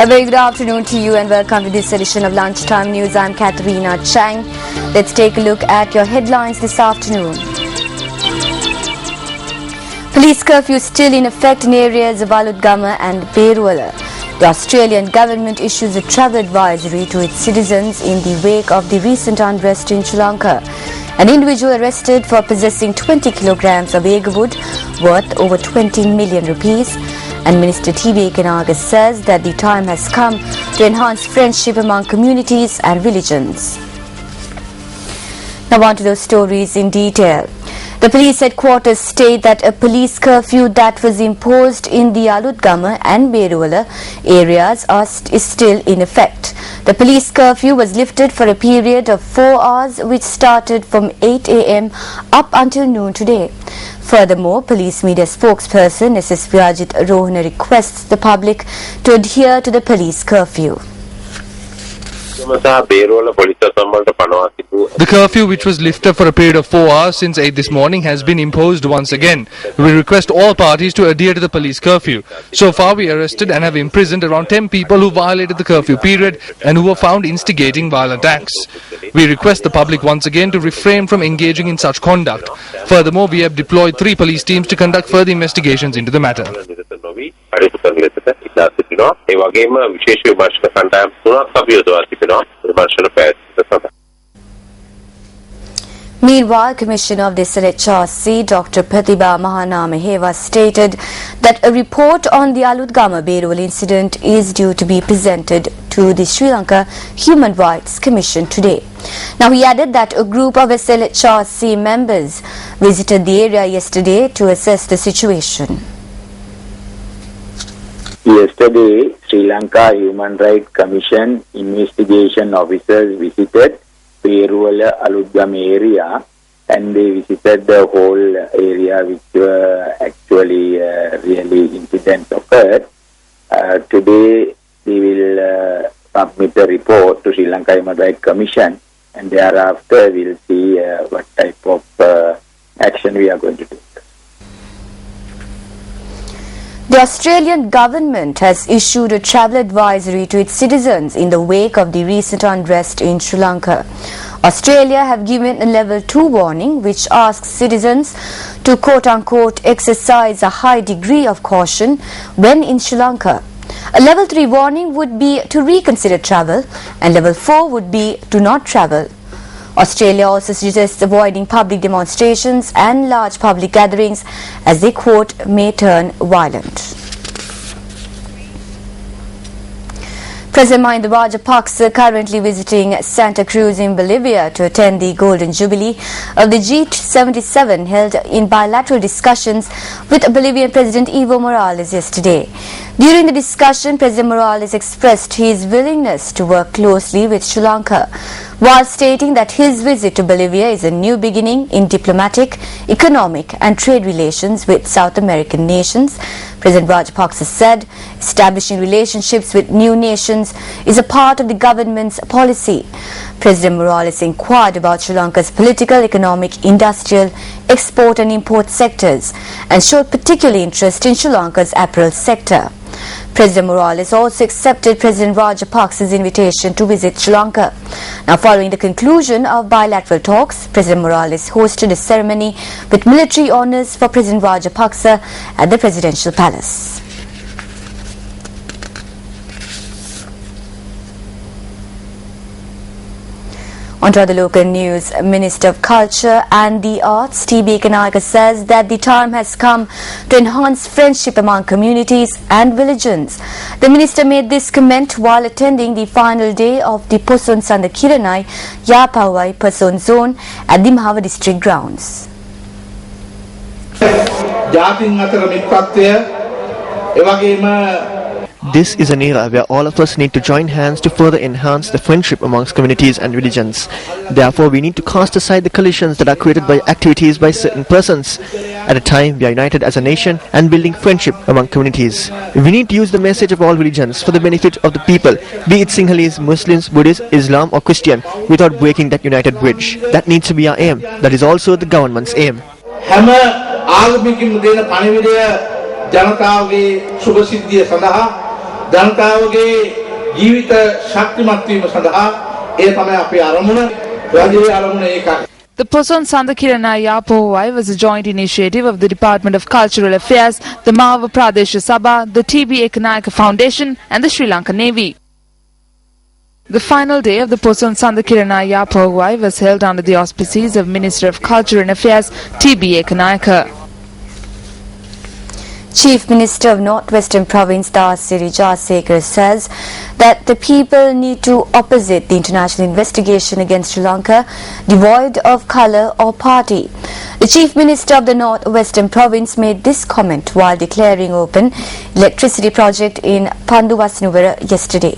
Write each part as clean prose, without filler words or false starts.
A very good afternoon to you and welcome to this edition of Lunchtime News. I'm Katharina Chang. Let's take a look at your headlines this afternoon. Police curfew still in effect in areas of Alutgama and Peruwala. The Australian government issues a travel advisory to its citizens in the wake of the recent unrest in Sri Lanka. An individual arrested for possessing 20 kilograms of egarwood worth over 20 million rupees. And Minister T.B. Kanaga says that the time has come to enhance friendship among communities and religions. Now on to those stories in detail. The police headquarters state that a police curfew that was imposed in the Alutgama and Peruwala areas is still in effect. The police curfew was lifted for a period of 4 hours which started from 8 a.m. up until noon today. Furthermore, police media spokesperson SS Vyajit Rohana requests the public to adhere to the police curfew. The curfew, which was lifted for a period of 4 hours since 8 this morning, has been imposed once again. We request all parties to adhere to the police curfew. So far, we arrested and have imprisoned around 10 people who violated the curfew period and who were found instigating violent acts. We request the public once again to refrain from engaging in such conduct. Furthermore, we have deployed 3 police teams to conduct further investigations into the matter. Meanwhile, Commissioner of the SLHRC, Dr. Pratibha Mahanamaheva, stated that a report on the Alutgama Peruwala incident is due to be presented to the Sri Lanka Human Rights Commission today. Now, he added that a group of SLHRC members visited the area yesterday to assess the situation. Yesterday, Sri Lanka Human Rights Commission investigation officers visited Peruwala Alutgama area and they visited the whole area which actually really incidents occurred. Today, we will submit a report to Sri Lanka Human Rights Commission and thereafter we will see what type of action we are going to take. The Australian government has issued a travel advisory to its citizens in the wake of the recent unrest in Sri Lanka. Australia have given a level 2 warning which asks citizens to quote-unquote exercise a high degree of caution when in Sri Lanka. A level 3 warning would be to reconsider travel and level 4 would be to not travel. Australia also suggests avoiding public demonstrations and large public gatherings as they, quote, may turn violent. President Mahinda Rajapaksa currently visiting Santa Cruz in Bolivia to attend the Golden Jubilee of the G77 held in bilateral discussions with Bolivian President Evo Morales yesterday. During the discussion, President Morales expressed his willingness to work closely with Sri Lanka, while stating that his visit to Bolivia is a new beginning in diplomatic, economic and trade relations with South American nations. President Rajapaksa said establishing relationships with new nations is a part of the government's policy. President Morales inquired about Sri Lanka's political, economic, industrial, export and import sectors and showed particular interest in Sri Lanka's apparel sector. President Morales also accepted President Rajapaksa's invitation to visit Sri Lanka. Now, following the conclusion of bilateral talks, President Morales hosted a ceremony with military honours for President Rajapaksa at the Presidential Palace. On to other local news, Minister of Culture and the Arts, T.B. Kanaga, says that the time has come to enhance friendship among communities and religions. The minister made this comment while attending the final day of the Poson Sanda Kiranai Yapawai Poson Zone at the Mahava District grounds. This is an era where all of us need to join hands to further enhance the friendship amongst communities and religions. Therefore, we need to cast aside the collisions that are created by activities by certain persons. At a time, we are united as a nation and building friendship among communities. We need to use the message of all religions for the benefit of the people, be it Sinhalese, Muslims, Buddhists, Islam or Christian, without breaking that united bridge. That needs to be our aim. That is also the government's aim. ජනතාවගේ ජීවිත ශක්තිමත් වීම සඳහා ඒ තමයි අපේ අරමුණ. රජයේ අරමුණ ඒකයි. The Poson Sandakirana Yapowai was a joint initiative of the Department of Cultural Affairs, the Mava Pradesh Sabha, the TB Ekanayaka Foundation and the Sri Lanka Navy. The final day of the Poson Sandakirana Yapowai was held under the auspices of Minister of Culture and Affairs, TB Ekanayaka. Chief Minister of Northwestern Province Sri Rajapaksa says that the people need to opposite the international investigation against Sri Lanka devoid of colour or party. The Chief Minister of the Northwestern Province made this comment while declaring open electricity project in Panduwasnuvara yesterday.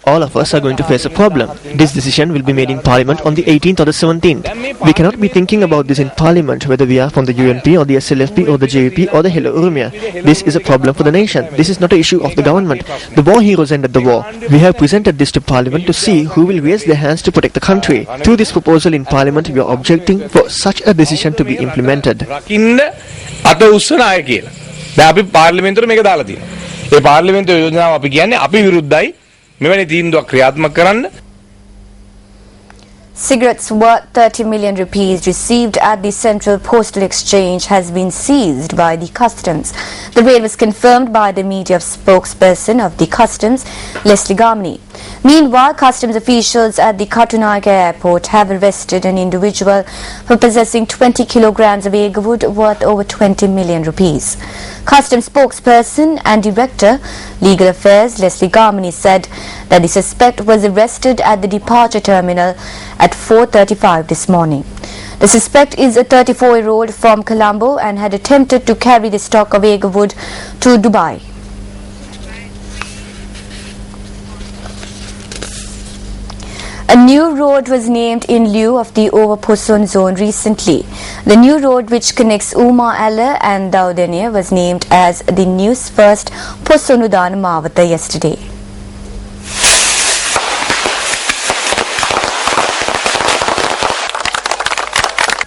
All of us are going to face a problem. This decision will be made in Parliament on the 18th or the 17th. We cannot be thinking about this in Parliament whether we are from the UNP or the SLFP or the JVP or the Hello Urumia. This is a problem for the nation. This is not an issue of the government. The war heroes ended the war. We have presented this to Parliament to see who will raise their hands to protect the country. Through this proposal in Parliament, we are objecting for such a decision to be implemented. Cigarettes worth 30 million rupees received at the Central Postal Exchange has been seized by the Customs. The raid was confirmed by the media spokesperson of the Customs, Leslie Gamni. Meanwhile, Customs officials at the Katunayaka airport have arrested an individual for possessing 20 kilograms of eggwood worth over 20 million rupees. Customs spokesperson and Director, Legal Affairs, Leslie Gamni said that the suspect was arrested at the departure terminal at 4:35 this morning. The suspect is a 34-year-old from Colombo and had attempted to carry the stock of eggwood to Dubai. A new road was named in lieu of the Overposon zone recently. The new road, which connects Uma Alla and Daudenia, was named as the Newsfirst Posonudan Mavata yesterday.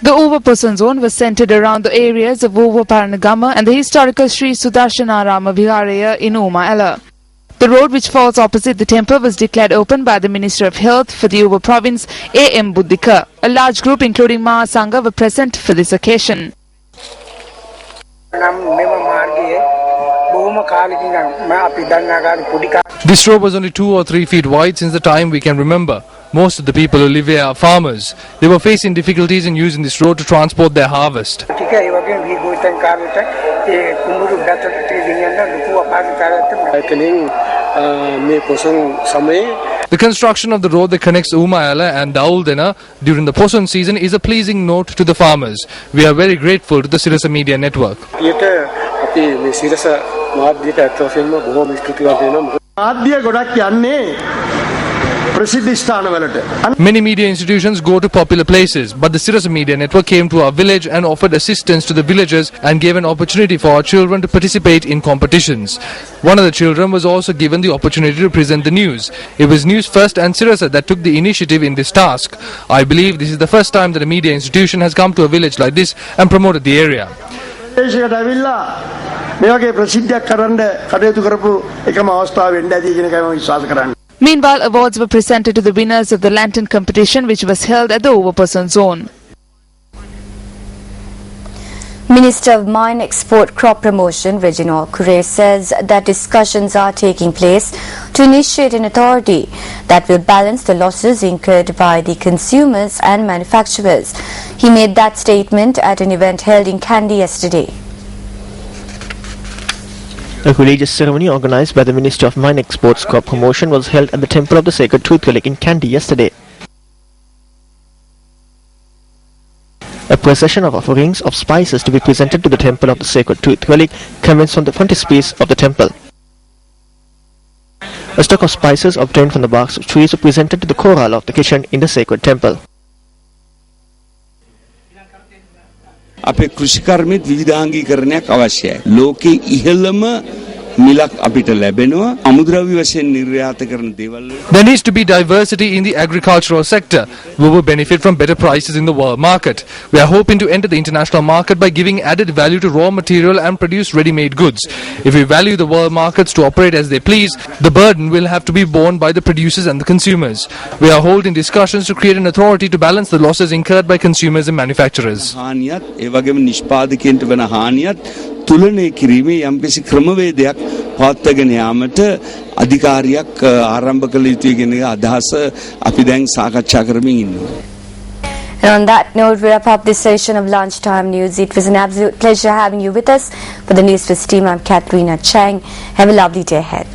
The Overposon zone was centered around the areas of Over Paranagama and the historical Sri Sudarshanarama Viharaya in Uma Alla. The road, which falls opposite the temple, was declared open by the Minister of Health for the Uva province, A.M. Buddhika. A large group, including Mahasangha, were present for this occasion. This road was only 2 or 3 feet wide since the time we can remember. Most of the people who live here are farmers. They were facing difficulties in using this road to transport their harvest. The construction of the road that connects Uma Alla and Dauldena during the Poson season is a pleasing note to the farmers. We are very grateful to the Sirasa Media Network. Many media institutions go to popular places, but the Sirasa Media Network came to our village and offered assistance to the villagers and gave an opportunity for our children to participate in competitions. One of the children was also given the opportunity to present the news. It was Newsfirst and Sirasa that took the initiative in this task. I believe this is the first time that a media institution has come to a village like this and promoted the area. Meanwhile, awards were presented to the winners of the lantern competition, which was held at the Overposon zone. Minister of Mine Export Crop Promotion, Reginald Kure, says that discussions are taking place to initiate an authority that will balance the losses incurred by the consumers and manufacturers. He made that statement at an event held in Kandy yesterday. A religious ceremony organized by the Ministry of Mine Exports Crop Promotion was held at the Temple of the Sacred Truth Relic in Kandy yesterday. A procession of offerings of spices to be presented to the Temple of the Sacred Truth Relic commenced from the frontispiece of the temple. A stock of spices obtained from the barks of trees were presented to the Koral of the kitchen in the sacred temple. අපේ කෘෂිකර්මෙත් විවිධාංගීකරණයක් අවශ්‍යයි. ලෝකේ ඉහළම මිලක් අපිට ලැබෙනවා. අමුද්‍රව්‍ය වශයෙන් නිර්යාත කරන දේවල් There needs to be diversity in the agricultural sector. We will benefit from better prices in the world market. We are hoping to enter the international market by giving added value to raw material and produce ready-made goods. If we value the world markets to operate as they please, the burden will have to be borne by the producers and the consumers. We are holding discussions to create an authority to balance the losses incurred by consumers and manufacturers. හානියත් ඒ වගේම නිෂ්පාදකයන්ට වෙන හානියත් තුලනය කිරීමේ යම්කිසි ක්‍රමවේදයක් පවත්වාගෙන යාමට අධිකාරියක් ආරම්භ කළ යුතුයි කියන අදහස අපි දැන් සාකච්ඡා කරමින් ඉන්නවා. And on that note, we wrap up this session of Lunchtime News. It was an absolute pleasure having you with us. For the Newsfirst team, I'm Katharina Chang. Have a lovely day ahead.